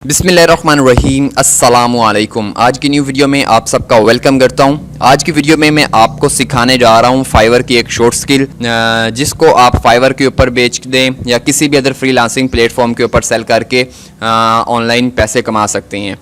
बिस्मिल्लाहिर्रहमानिर्रहीम अस्सलामुअलैकुम। आज की न्यू वीडियो में आप सबका वेलकम करता हूं। आज की वीडियो में मैं आपको सिखाने जा रहा हूं फाइवर की एक शॉर्ट स्किल, जिसको आप फाइवर के ऊपर बेच दें या किसी भी अदर फ्रीलांसिंग प्लेटफॉर्म के ऊपर सेल करके ऑनलाइन पैसे कमा सकते हैं।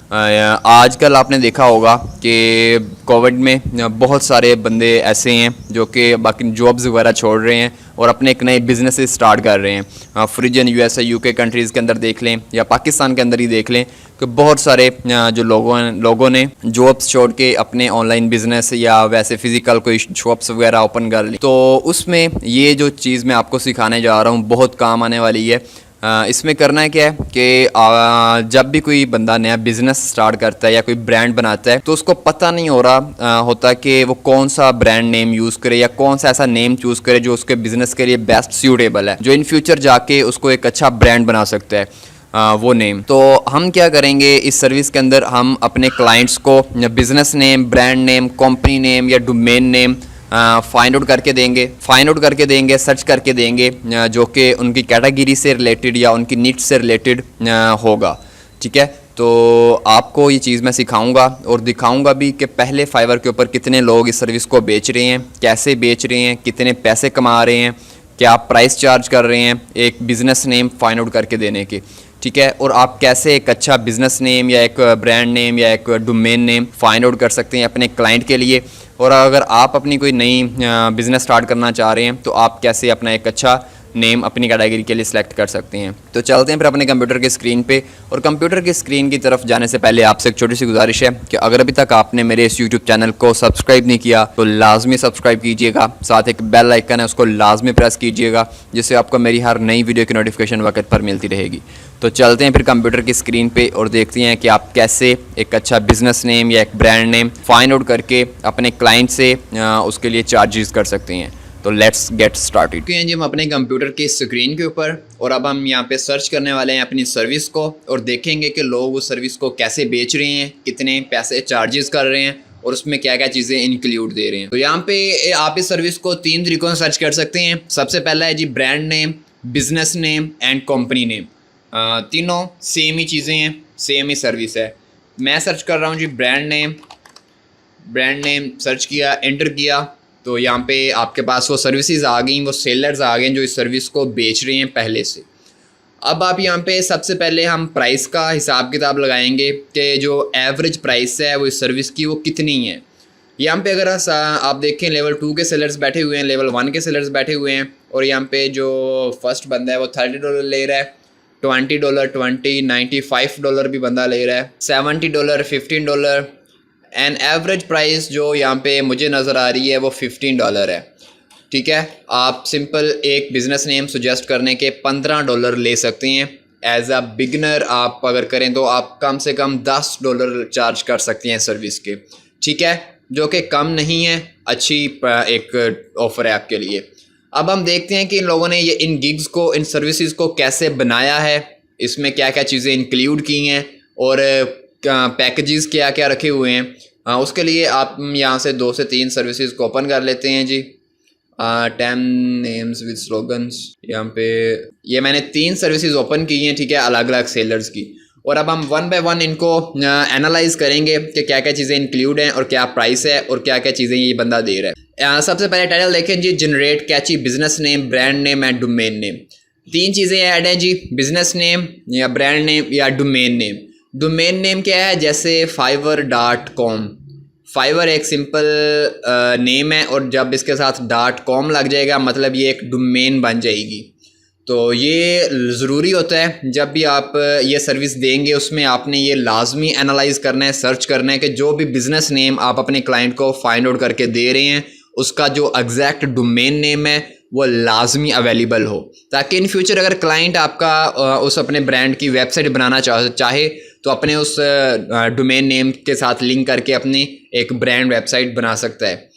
आजकल आपने देखा होगा कि कोविड में बहुत सारे बंदे ऐसे हैं जो कि बाकी जॉब्स वगैरह छोड़ रहे हैं और अपने एक नए बिजनेस स्टार्ट कर रहे हैं। फ्रीजन यूएसए यूके कंट्रीज़ के अंदर देख लें या पाकिस्तान के अंदर ही देख लें कि बहुत सारे जो लोगों ने जॉब्स छोड़ के अपने ऑनलाइन बिजनेस या वैसे फ़िज़िकल कोई शॉप्स वगैरह ओपन कर ली। तो उसमें ये जो चीज़ मैं आपको सिखाने जा रहा हूँ बहुत काम आने वाली है। इसमें करना है क्या है कि जब भी कोई बंदा नया बिज़नेस स्टार्ट करता है या कोई ब्रांड बनाता है तो उसको पता नहीं हो रहा होता कि वो कौन सा ब्रांड नेम यूज़ करे या कौन सा ऐसा नेम चूज़ करे जो उसके बिज़नेस के लिए बेस्ट सूटेबल है, जो इन फ्यूचर जाके उसको एक अच्छा ब्रांड बना सकता है वो नेम। तो हम क्या करेंगे इस सर्विस के अंदर, हम अपने क्लाइंट्स को business name, brand name, company name या डोमेन नेम फाइंड आउट करके देंगे, सर्च करके देंगे जो कि उनकी कैटेगरी से रिलेटेड या उनकी नीड्स से रिलेटेड होगा। ठीक है, तो आपको ये चीज़ मैं सिखाऊंगा और दिखाऊंगा भी कि पहले फाइवर के ऊपर कितने लोग इस सर्विस को बेच रहे हैं, कैसे बेच रहे हैं, कितने पैसे कमा रहे हैं, क्या आप प्राइस चार्ज कर रहे हैं एक बिज़नेस नेम फाइंड आउट करके देने के। ठीक है, और आप कैसे एक अच्छा बिज़नेस नेम या एक ब्रांड नेम या एक डोमेन नेम फाइंड आउट कर सकते हैं अपने क्लाइंट के लिए। और अगर आप अपनी कोई नई बिज़नेस स्टार्ट करना चाह रहे हैं तो आप कैसे अपना एक अच्छा नेम अपनी कैटेगरी के लिए सिलेक्ट कर सकते हैं। तो चलते हैं फिर अपने कंप्यूटर की स्क्रीन पे। और कंप्यूटर की स्क्रीन की तरफ जाने से पहले आपसे एक छोटी सी गुजारिश है कि अगर अभी तक आपने मेरे इस यूट्यूब चैनल को सब्सक्राइब नहीं किया तो लाजमी सब्सक्राइब कीजिएगा, साथ एक बेल आइकन है उसको लाजमी प्रेस कीजिएगा, जिससे आपको मेरी हर नई वीडियो की नोटिफिकेशन वक्त पर मिलती रहेगी। तो चलते हैं फिर कंप्यूटर की स्क्रीन पे और देखते हैं कि आप कैसे एक अच्छा बिजनेस नेम या एक ब्रांड नेम फाइंड आउट करके अपने क्लाइंट से उसके लिए चार्जेस कर सकते हैं। तो लेट्स गेट स्टार्टेड। जी हम अपने कंप्यूटर की स्क्रीन के ऊपर और अब हम यहाँ पे सर्च करने वाले हैं अपनी सर्विस को और देखेंगे कि लोग उस सर्विस को कैसे बेच रहे हैं, कितने पैसे चार्जेस कर रहे हैं और उसमें क्या क्या चीज़ें इंक्लूड दे रहे हैं। तो यहाँ पे आप इस सर्विस को 3 तरीकों से सर्च कर सकते हैं। सबसे पहला है जी brand name, business name and company name. तीनों सेम ही चीज़ें हैं, सेम ही सर्विस है। मैं सर्च कर रहा हूँ जी ब्रांड नेम सर्च किया, एंटर किया तो यहाँ पे आपके पास वो सर्विसेज आ गई, वो सेलर्स आ गए जो इस सर्विस को बेच रहे हैं पहले से। अब आप यहाँ पे सबसे पहले हम प्राइस का हिसाब किताब लगाएंगे कि जो एवरेज प्राइस है वो इस सर्विस की वो कितनी है। यहाँ पे अगर आप देखें लेवल 2 के सेलर्स बैठे हुए हैं, लेवल 1 के सेलर्स बैठे हुए हैं और यहाँ पे जो फर्स्ट बंदा है वो $30 ले रहा है, $20, $20, $95 भी बंदा ले रहा है, $70, $15 एंड एवरेज प्राइस जो यहाँ पे मुझे नज़र आ रही है वो $15 है। ठीक है, आप सिंपल एक बिज़नेस नेम सुजेस्ट करने के $15 ले सकते हैं। एज अ बिगनर आप अगर करें तो आप कम से कम $10 चार्ज कर सकते हैं सर्विस के। ठीक है, जो कि कम नहीं है, अच्छी एक ऑफ़र है आपके लिए। अब हम देखते हैं कि इन लोगों ने ये इन गिग्स को, इन सर्विसेज को कैसे बनाया है, इसमें क्या क्या चीज़ें इंक्लूड की हैं और पैकेजेस क्या क्या रखे हुए हैं। उसके लिए आप यहाँ से 2 से 3 सर्विसेज को ओपन कर लेते हैं जी। 10 नेम्स विद स्लोगन्स, यहाँ पे ये मैंने 3 सर्विसेज ओपन की हैं। ठीक है, अलग अलग सेलर्स की। और अब हम 1 बाय 1 इनको एनालाइज करेंगे कि क्या क्या चीज़ें इंक्लूड हैं और क्या प्राइस है और क्या क्या चीज़ें ये बंदा दे रहा है। सबसे पहले टाइटल देखें जी, generate catchy business name, brand name and domain name. 3 चीज़ें ऐड हैं जी, बिजनेस नेम या ब्रांड नेम या डोमेन नेम। डोमेन नेम क्या है, जैसे fiverr.com। फाइवर एक सिंपल नेम है और जब इसके साथ .com लग जाएगा मतलब ये एक डोमेन बन जाएगी। तो ये ज़रूरी होता है जब भी आप ये सर्विस देंगे उसमें आपने ये लाजमी एनालाइज करना है, सर्च करना है कि जो भी बिज़नेस नेम आप अपने क्लाइंट को फाइंड आउट करके दे रहे हैं उसका जो एग्जैक्ट डोमेन नेम है वो लाजमी अवेलेबल हो, ताकि इन फ्यूचर अगर क्लाइंट आपका उस अपने ब्रांड की वेबसाइट बनाना चाहे तो अपने उस डोमेन नेम के साथ लिंक करके अपनी एक ब्रांड वेबसाइट बना सकता है।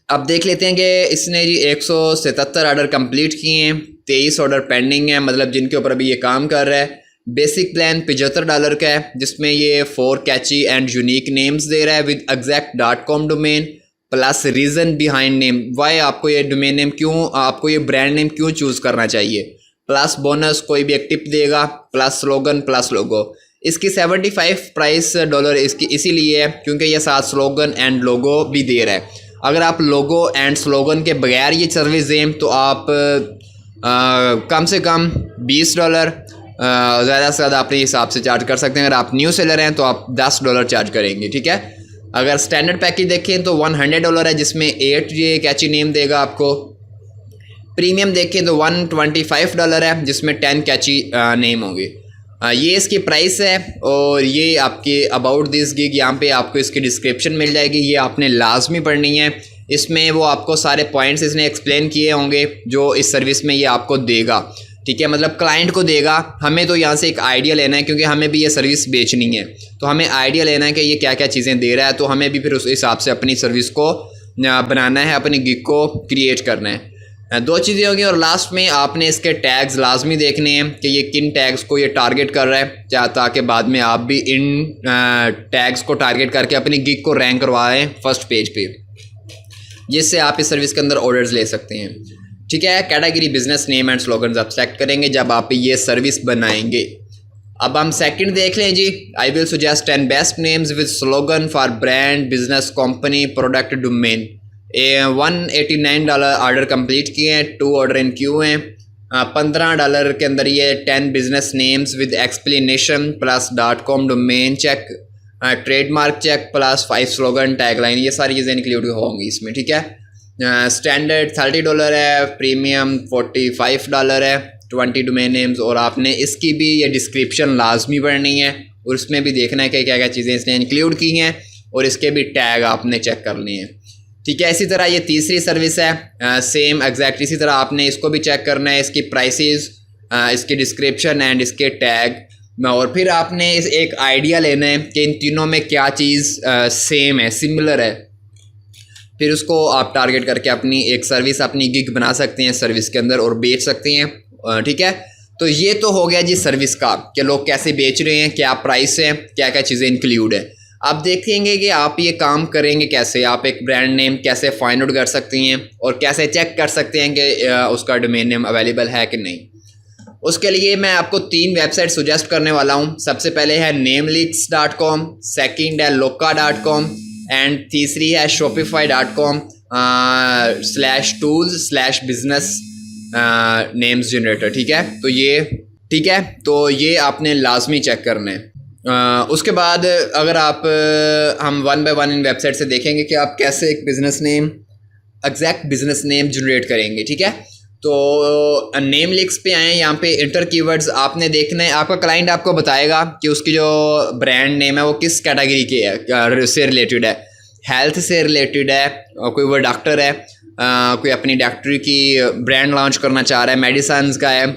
अब देख लेते हैं कि इसने जी 177 ऑर्डर कंप्लीट किए हैं, 23 ऑर्डर पेंडिंग है, मतलब जिनके ऊपर अभी ये काम कर रहा है। बेसिक प्लान $75 का है जिसमें ये 4 कैची एंड यूनिक नेम्स दे रहा है with exact .com domain plus reason behind name. Why आपको ये डोमेन नेम क्यों, आपको ये ब्रांड नेम क्यों चूज़ करना चाहिए। प्लस बोनस, कोई भी एक टिप देगा, प्लस स्लोगन प्लस लोगो। इसकी $75 इसकी इसीलिए है क्योंकि ये साथ स्लोगन एंड लोगो भी दे रहा है। अगर आप लोगो एंड स्लोगन के बगैर ये सर्विस दें तो आप कम से कम $20 ज़्यादा से ज़्यादा अपने हिसाब से चार्ज कर सकते हैं। अगर आप न्यू सेलर हैं तो आप $10 चार्ज करेंगे, ठीक है। अगर स्टैंडर्ड पैकेज देखें तो $100 है, जिसमें 8 ये कैची नेम देगा आपको। प्रीमियम देखें तो $125 है, जिसमें 10 कैची नेम होंगे। ये इसकी प्राइस है और ये आपके अबाउट दिस गिग यहाँ पे आपको इसकी डिस्क्रिप्शन मिल जाएगी, ये आपने लाजमी पढ़नी है। इसमें वो आपको सारे पॉइंट्स इसने एक्सप्लेन किए होंगे जो इस सर्विस में ये आपको देगा, ठीक है। मतलब क्लाइंट को देगा, हमें तो यहाँ से एक आइडिया लेना है क्योंकि हमें भी ये सर्विस बेचनी है, तो हमें आइडिया लेना है कि ये क्या क्या चीज़ें दे रहा है, तो हमें भी फिर उस हिसाब से अपनी सर्विस को बनाना है, अपनी गिग को क्रिएट करना है। दो चीज़ें होंगी और लास्ट में आपने इसके टैग्स लाजमी देखने हैं कि ये किन टैग्स को ये टारगेट कर रहा है, ताकि बाद में आप भी इन टैग्स को टारगेट करके अपनी गिग को रैंक करवाएं फर्स्ट पेज पे, जिससे आप इस सर्विस के अंदर ऑर्डर्स ले सकते हैं, ठीक है। Category business name and slogans आप सेलेक्ट करेंगे जब आप ये सर्विस बनाएंगे। अब हम सेकंड देख लें जी। I will suggest 10 best names with slogan for brand, business, company, product, domain. $189 order complete किए हैं, 2 ऑर्डर इन क्यू हैं। $15 के अंदर ये 10 business names with explanation plus .com domain check, trademark check plus 5 slogan tagline, ये सारी चीज़ें include होंगी इसमें, ठीक है। स्टैंडर्ड $30 है, प्रीमियम $45 है, 20 डोमेन नेम्स। और आपने इसकी भी ये डिस्क्रिप्शन लाजमी पढ़नी है और उसमें भी देखना है कि क्या क्या चीज़ें इसने इंक्लूड की हैं और इसके भी टैग आपने चेक करने हैं, ठीक है। इसी तरह ये तीसरी सर्विस है, सेम एग्जैक्ट इसी तरह आपने इसको भी चेक करना है, इसकी प्राइसेस, इसकी डिस्क्रिप्शन एंड इसके टैग, और फिर आपने इस एक आइडिया लेना है कि इन तीनों में क्या चीज़ सेम है, सिमिलर है, फिर उसको आप टारगेट करके अपनी एक सर्विस, अपनी गिग बना सकते हैं सर्विस के अंदर और बेच सकते हैं, ठीक है। तो ये तो हो गया जी सर्विस का कि लोग कैसे बेच रहे हैं, क्या प्राइस है, क्या क्या चीज़ें इंक्लूड है। आप देखेंगे कि आप ये काम करेंगे कैसे, आप एक ब्रांड नेम कैसे फाइंड आउट कर सकते हैं और कैसे चेक कर सकते हैं कि उसका डोमेन नेम अवेलेबल है कि नहीं। उसके लिए मैं आपको 3 वेबसाइट सुजेस्ट करने वाला हूँ। सबसे पहले है namelix.com, सेकंड है loka.com एंड तीसरी है shopify.com /tools/business नेम्स जनरेटर, ठीक है। तो ये ठीक है, तो ये आपने लाजमी चेक करना है। उसके बाद अगर आप हम 1 बाय 1 इन वेबसाइट से देखेंगे कि आप कैसे एक business name, exact business name generate करेंगे, ठीक है। तो नेम लिक्स पे आए, यहाँ पे इंटर कीवर्ड्स आपने देखना है। आपका क्लाइंट आपको बताएगा कि उसकी जो ब्रांड नेम है वो किस कैटेगरी के है, से रिलेटेड है, हेल्थ से रिलेटेड है, कोई वो डॉक्टर है, कोई अपनी डॉक्टरी की ब्रांड लॉन्च करना चाह रहा है, मेडिसिन का है,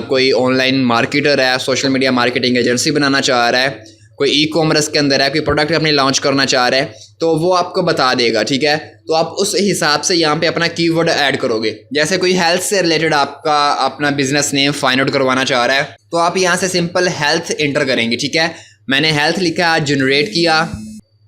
कोई ऑनलाइन मार्केटर है, सोशल मीडिया मार्केटिंग एजेंसी बनाना चाह रहा है, कोई ई कॉमर्स के अंदर है, कोई प्रोडक्ट अपनी लॉन्च करना चाह रहा है, तो वो आपको बता देगा, ठीक है। तो आप उस हिसाब से यहाँ पे अपना कीवर्ड ऐड करोगे। जैसे कोई हेल्थ से रिलेटेड आपका अपना बिजनेस नेम फाइंड आउट करवाना चाह रहा है, तो आप यहाँ से सिंपल हेल्थ एंटर करेंगे, ठीक है। मैंने हेल्थ लिखा, जनरेट किया,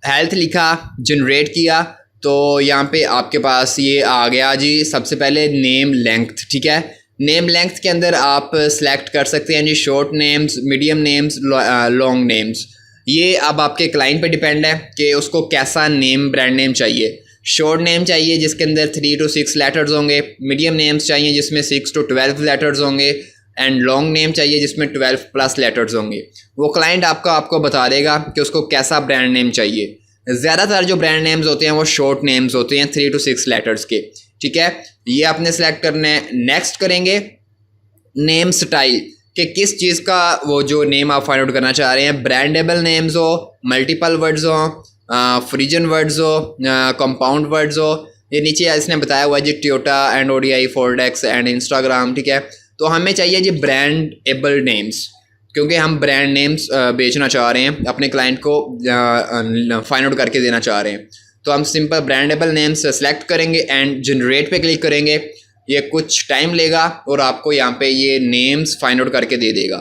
हेल्थ लिखा, जनरेट किया, तो यहाँ पे आपके पास ये आ गया जी। सबसे पहले नेम लेंथ, ठीक है। नेम लेंथ के अंदर आप सेलेक्ट कर सकते हैं जी short names, medium names, long names. ये अब आपके क्लाइंट पे डिपेंड है कि उसको कैसा नेम, ब्रांड नेम चाहिए। शॉर्ट नेम चाहिए जिसके अंदर 3 to 6 लेटर्स होंगे, मीडियम नेम्स चाहिए जिसमें 6 to 12 लेटर्स होंगे, एंड लॉन्ग नेम चाहिए जिसमें 12+ लेटर्स होंगे। वो क्लाइंट आपको बता देगा कि उसको कैसा ब्रांड नेम चाहिए। ज़्यादातर जो ब्रांड नेम्स होते हैं वो शॉर्ट नेम्स होते हैं 3 to 6 लेटर्स के, ठीक है। ये आपने सेलेक्ट करना है। नेक्स्ट करेंगे नेम स्टाइल, कि किस चीज़ का वो जो नेम आप फाइंड आउट करना चाह रहे हैं, ब्रांडेबल नेम्स हो, मल्टीपल वर्ड्स हो, फ्रीजन वर्ड्स हो, कंपाउंड वर्ड्स हो। ये नीचे इसने बताया हुआ है जी टोयोटा एंड ODI, फोर्डेक्स एंड इंस्टाग्राम, ठीक है। तो हमें चाहिए जी ब्रांडेबल नेम्स, क्योंकि हम ब्रांड नेम्स बेचना चाह रहे हैं, अपने क्लाइंट को फाइंड आउट करके देना चाह रहे हैं। तो हम सिंपल ब्रांडेबल नेम्स सेलेक्ट करेंगे एंड जनरेट पे क्लिक करेंगे। ये कुछ टाइम लेगा और आपको यहाँ पे ये नेम्स फाइंड आउट करके दे देगा।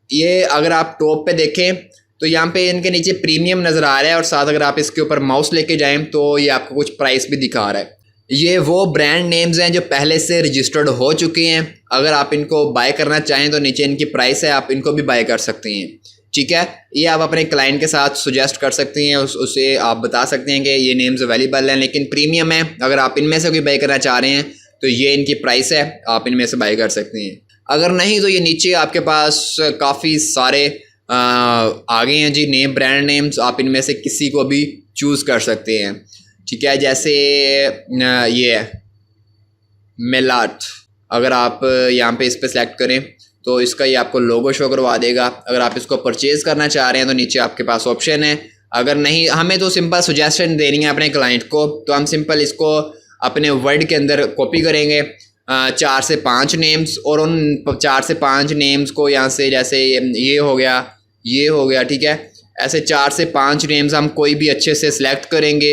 ये अगर आप टॉप पे देखें तो यहाँ पे इनके नीचे प्रीमियम नज़र आ रहा है और साथ अगर आप इसके ऊपर माउस लेके जाएं तो ये आपको कुछ प्राइस भी दिखा रहा है। ये वो ब्रांड नेम्स हैं जो पहले से रजिस्टर्ड हो चुके हैं। अगर आप इनको बाय करना चाहें तो नीचे इनकी प्राइस है, आप इनको भी बाय कर सकते हैं। ठीक है, ये आप अपने क्लाइंट के साथ सुजेस्ट कर सकती हैं, उसे आप बता सकते हैं कि ये नेम्स अवेलेबल हैं लेकिन प्रीमियम है। अगर आप इनमें से कोई बाय करना चाह रहे हैं तो ये इनकी प्राइस है, आप इनमें से बाय कर सकते हैं। अगर नहीं तो ये नीचे आपके पास काफ़ी सारे आ गए हैं जी नेम, ब्रांड नेम्स। आप इनमें से किसी को भी चूज़ कर सकते हैं। ठीक है, जैसे ये है मेलाट। अगर आप यहाँ पे इस पे सेलेक्ट करें तो इसका ये आपको लोगो शो करवा देगा। अगर आप इसको परचेज़ करना चाह रहे हैं तो नीचे आपके पास ऑप्शन है। अगर नहीं, हमें तो सिंपल सजेशन देनी है अपने क्लाइंट को, तो हम सिंपल इसको अपने वर्ड के अंदर कॉपी करेंगे 4 से 5 नेम्स, और उन 4 से 5 नेम्स को यहाँ से, जैसे ये हो गया, ये हो गया, ठीक है, ऐसे 4 से 5 नेम्स हम कोई भी अच्छे से सिलेक्ट करेंगे।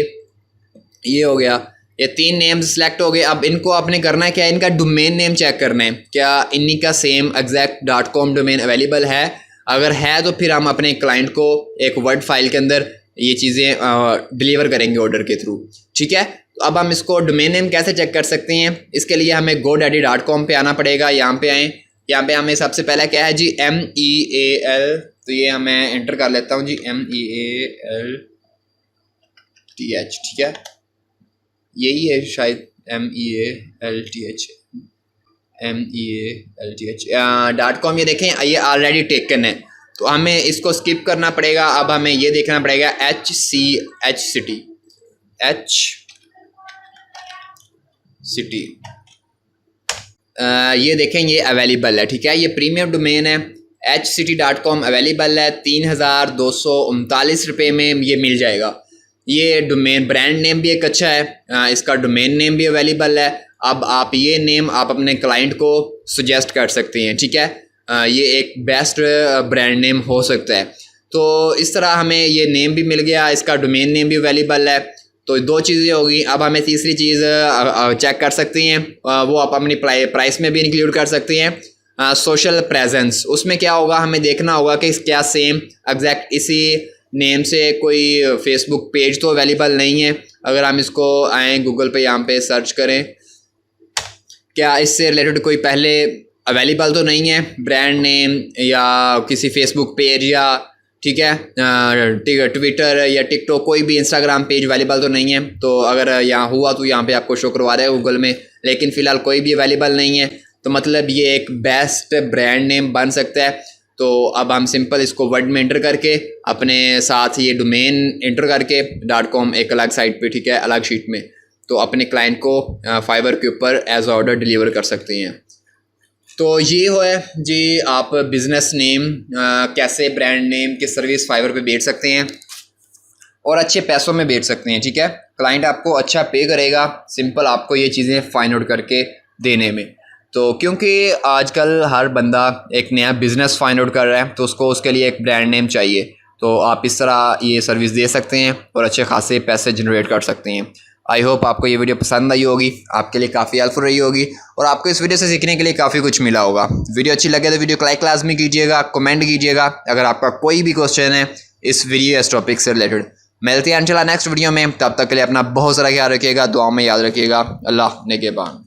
ये हो गया, ये 3 नेम्स सिलेक्ट हो गए। अब इनको आपने करना है क्या, इनका डोमेन नेम चेक करना है, क्या इन्हीं का सेम exact.com डोमेन अवेलेबल है। अगर है तो फिर हम अपने क्लाइंट को एक वर्ड फाइल के अंदर ये चीज़ें डिलीवर करेंगे ऑर्डर के थ्रू। ठीक है, तो अब हम इसको डोमेन नेम कैसे चेक कर सकते हैं, इसके लिए हमें godaddy.com पे आना पड़ेगा। यहाँ पे आएँ, यहाँ पे हमें सबसे पहला क्या है जी, MEAL, तो ये मैं एंटर कर लेता हूँ जी, MEALTH। ठीक है, यही है शायद, MEALTH.com। ये देखें, ये ऑलरेडी टेकन है, तो हमें इसको स्किप करना पड़ेगा। अब हमें ये देखना पड़ेगा HCity। ये देखें, ये अवेलेबल है। ठीक है, ये प्रीमियम डोमेन है, HCity.com अवेलेबल है, 3239 रुपये में ये मिल जाएगा। ये डोमेन ब्रांड नेम भी एक अच्छा है, इसका डोमेन नेम भी अवेलेबल है। अब आप ये नेम आप अपने क्लाइंट को सुजेस्ट कर सकते हैं। ठीक है, ये एक बेस्ट ब्रांड नेम हो सकता है। तो इस तरह हमें ये नेम भी मिल गया, इसका डोमेन नेम भी अवेलेबल है। तो 2 चीज़ें होगी। अब हमें तीसरी चीज़ चेक कर सकती हैं, वो आप अपनी प्राइस में भी इंक्लूड कर सकती हैं, सोशल प्रेजेंस। उसमें क्या होगा, हमें देखना होगा कि क्या सेम एग्जैक्ट इसी नेम से कोई फेसबुक पेज तो अवेलेबल नहीं है। अगर हम इसको आएँ गूगल पे, यहाँ पे सर्च करें, क्या इससे रिलेटेड कोई पहले अवेलेबल तो नहीं है ब्रांड नेम या किसी फेसबुक पेज, या ठीक है ट्विटर या टिकटॉक, कोई भी इंस्टाग्राम पेज अवेलेबल तो नहीं है। तो अगर यहाँ हुआ तो यहाँ पे आपको शो करवा देगा गूगल में, लेकिन फ़िलहाल कोई भी अवेलेबल नहीं है। तो मतलब ये एक बेस्ट ब्रांड नेम बन सकता है। तो अब हम सिंपल इसको वर्ड में एंटर करके अपने साथ ये डोमेन एंटर करके .com एक अलग साइट पे, ठीक है, अलग शीट में, तो अपने क्लाइंट को फाइवर के ऊपर एज ऑर्डर डिलीवर कर सकते हैं। तो ये हो है जी, आप बिज़नेस नेम कैसे ब्रांड नेम की सर्विस फाइवर पे बेच सकते हैं और अच्छे पैसों में बेच सकते हैं। ठीक है, क्लाइंट आपको अच्छा पे करेगा सिंपल आपको ये चीज़ें फाइंड आउट करके देने में। तो क्योंकि आजकल हर बंदा एक नया बिज़नेस फाइंड आउट कर रहा है, तो उसको उसके लिए एक ब्रांड नेम चाहिए। तो आप इस तरह ये सर्विस दे सकते हैं और अच्छे खासे पैसे जनरेट कर सकते हैं। आई होप आपको ये वीडियो पसंद आई होगी, आपके लिए काफ़ी हेल्पफुल रही होगी और आपको इस वीडियो से सीखने के लिए काफ़ी कुछ मिला होगा। वीडियो अच्छी लगे तो वीडियो को लाइक लाजमी कीजिएगा, कमेंट कीजिएगा अगर आपका कोई भी क्वेश्चन है इस वीडियो इस टॉपिक से रिलेटेड। मिलते हैं इंशाल्लाह नेक्स्ट वीडियो में, तब तक के लिए अपना बहुत सारा ख्याल रखिएगा, दुआ में याद रखिएगा। अल्लाह नेगेबान।